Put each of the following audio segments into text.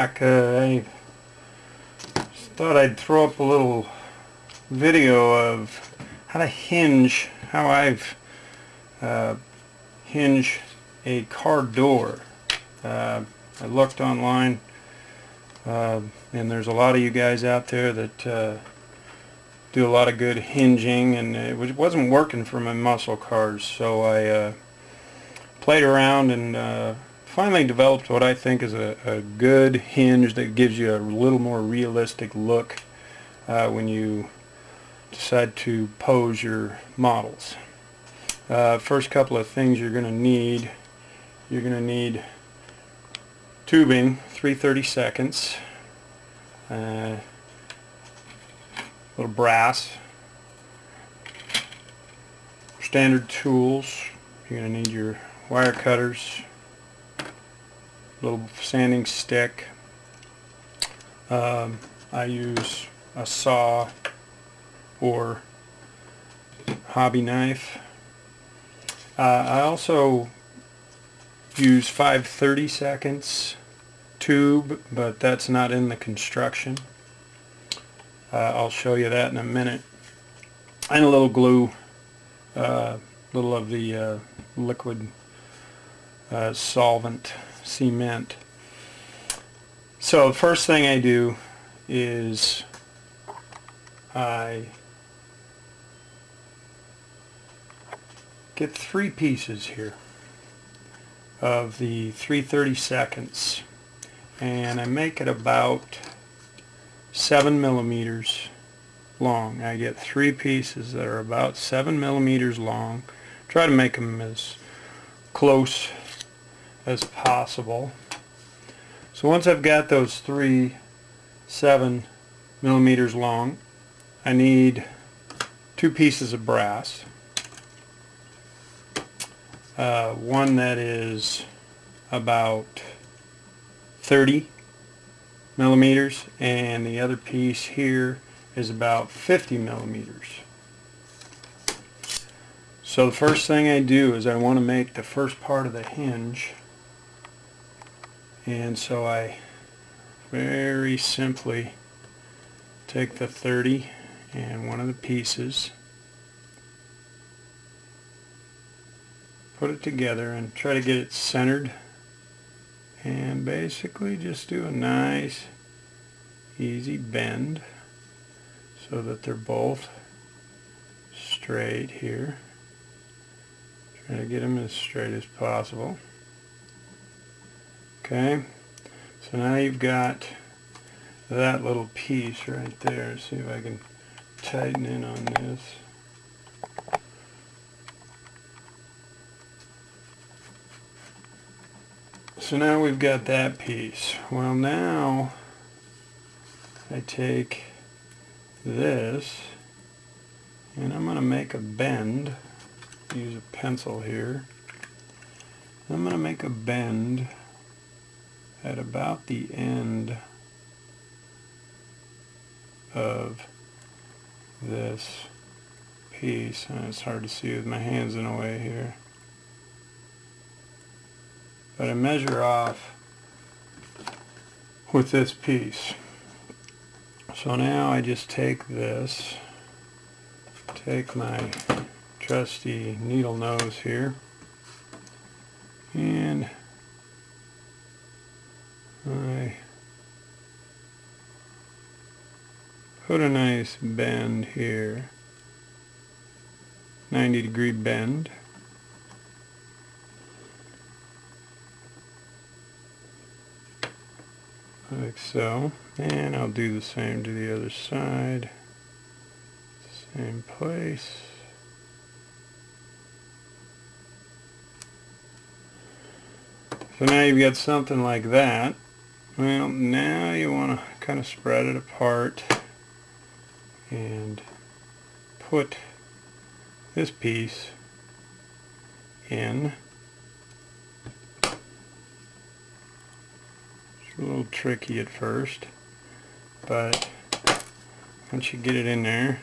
I thought I'd throw up a little video of how to hinge, how I've hinged a car door. I looked online, and there's a lot of you guys out there that do a lot of good hinging, and it wasn't working for my muscle cars, so I played around and finally developed what I think is a good hinge that gives you a little more realistic look when you decide to pose your models. First couple of things you're going to need tubing, 3/32, little brass, standard tools. You're going to need your wire cutters, little sanding stick. I use a saw or hobby knife. I also use 5/32 tube, but that's not in the construction. I'll show you that in a minute. And a little glue, little of the liquid solvent cement. So the first thing I do is I get 3 pieces here of the 3/32, and I make it about 7 millimeters long. I get 3 pieces that are about 7 millimeters long. Try to make them as close as possible. So once I've got those 3 7 millimeters long, I need 2 pieces of brass. One that is about 30 millimeters, and the other piece here is about 50 millimeters. So the first thing I do is I want to make the first part of the hinge, and so I very simply take the 30 and one of the pieces, put it together and try to get it centered, and basically just do a nice easy bend so that they're both straight here. Try to get them as straight as possible. Okay, so now you've got that little piece right there. See if I can tighten in on this. So now we've got that piece. Well, now I take this and I'm going to make a bend. Use a pencil here. I'm going to make a bend at about the end of this piece, and it's hard to see with my hands in the way here, but I measure off with this piece. So now I just take this, take my trusty needle nose here, and I put a nice bend here, 90-degree bend. Like so, and I'll do the same to the other side, same place. So now you've got something like that. Well, now you want to kind of spread it apart and put this piece in. It's a little tricky at first, but once you get it in there,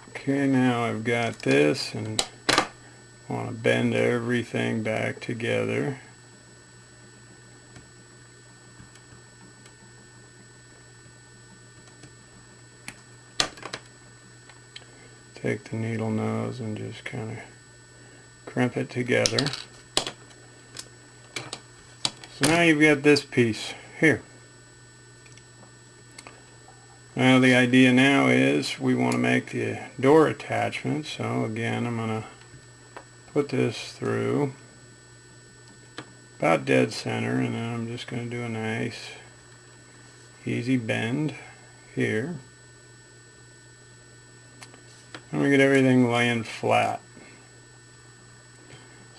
okay, now I've got this, and want to bend everything back together. Take the needle nose and just kind of crimp it together. So now you've got this piece here. Now the idea now is we want to make the door attachment. So again, I'm going to put this through about dead center, and then I'm just going to do a nice easy bend here. And we get everything laying flat.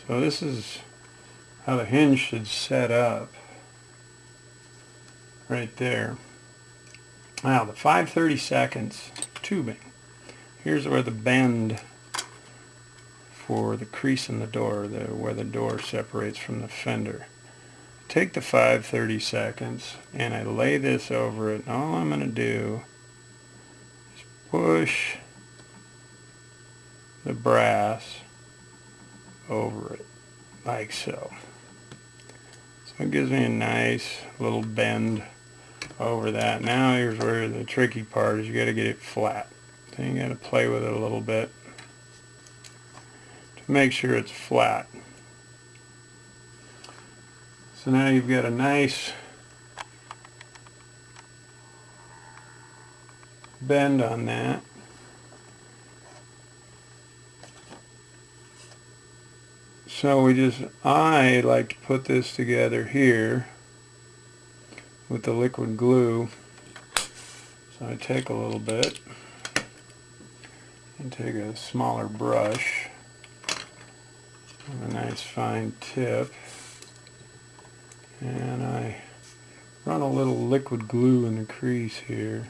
So this is how the hinge should set up right there. Now the 5/32 tubing, here's where the bend for the crease in the door, where the door separates from the fender. Take the 5/32 and I lay this over it, and all I'm going to do is push the brass over it like so. So it gives me a nice little bend over that. Now here's where the tricky part is. You got to get it flat. So you got to play with it a little bit to make sure it's flat. So now you've got a nice bend on that. So I like to put this together here with the liquid glue. So I take a little bit and take a smaller brush with a nice fine tip, and I run a little liquid glue in the crease here.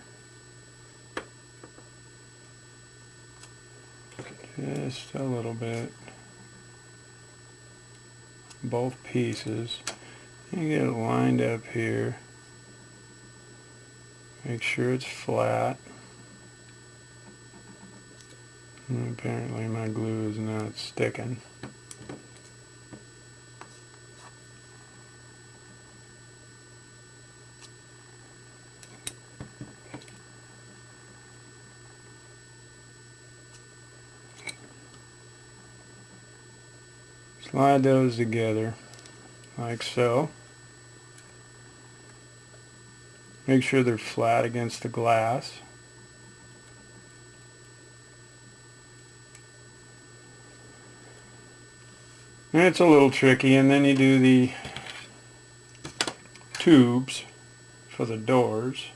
Just a little bit. Both pieces. You get it lined up here. Make sure it's flat. And apparently my glue is not sticking. Slide those together like so. Make sure they're flat against the glass. And it's a little tricky, and then you do the tubes for the doors.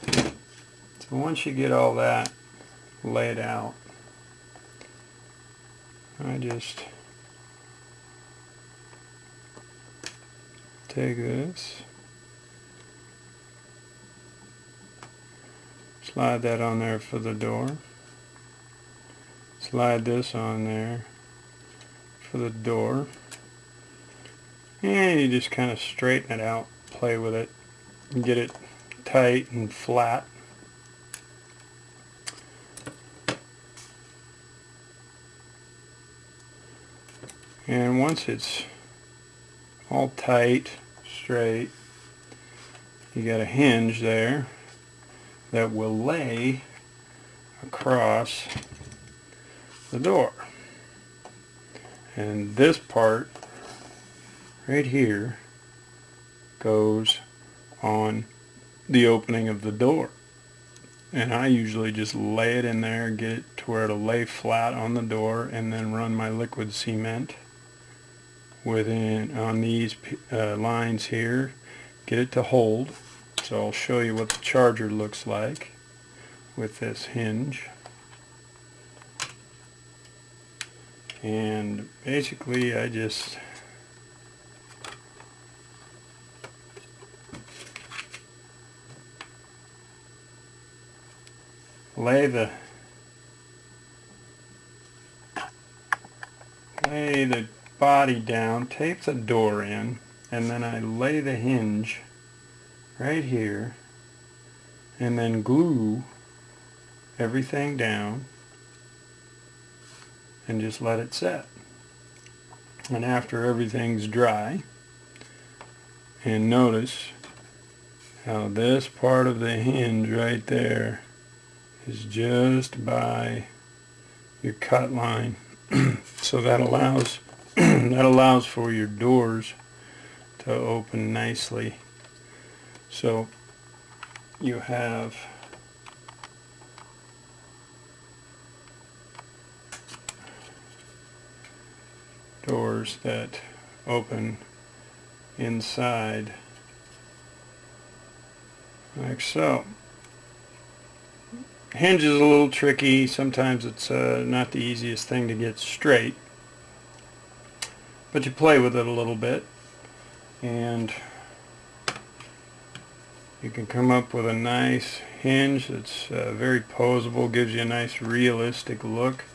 So once you get all that laid out, I just take this, slide that on there for the door, slide this on there for the door, and you just kind of straighten it out, play with it, and get it tight and flat. And once it's all tight, straight, you got a hinge there that will lay across the door. And this part right here goes on the opening of the door. And I usually just lay it in there, get it to where it'll lay flat on the door, and then run my liquid cement on these lines here, get it to hold. So I'll show you what the charger looks like with this hinge. And basically I just lay the body down, tape the door in, and then I lay the hinge right here, and then glue everything down and just let it set. And after everything's dry, and notice how this part of the hinge right there is just by your cut line. So that allows that allows for your doors to open nicely. So you have doors that open inside like so. Hinge is a little tricky. Sometimes it's not the easiest thing to get straight, but you play with it a little bit and you can come up with a nice hinge that's very posable, gives you a nice realistic look.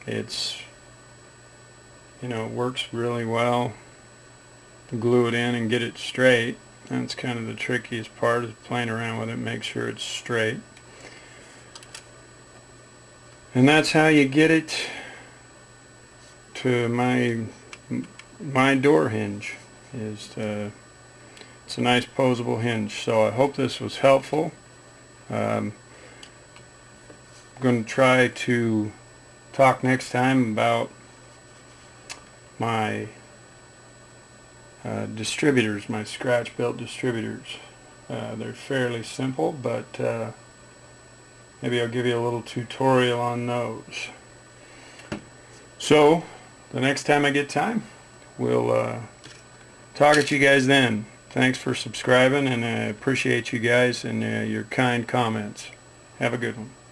It's, you know, it works really well. Glue it in and get it straight. That's kind of the trickiest part, is playing around with it, make sure it's straight. And that's how you get it to my door hinge. It's a nice posable hinge. So I hope this was helpful. I'm going to try to talk next time about my distributors, my scratch built distributors. They're fairly simple, but maybe I'll give you a little tutorial on those. So the next time I get time, we'll talk at you guys then. Thanks for subscribing, and I appreciate you guys and your kind comments. Have a good one.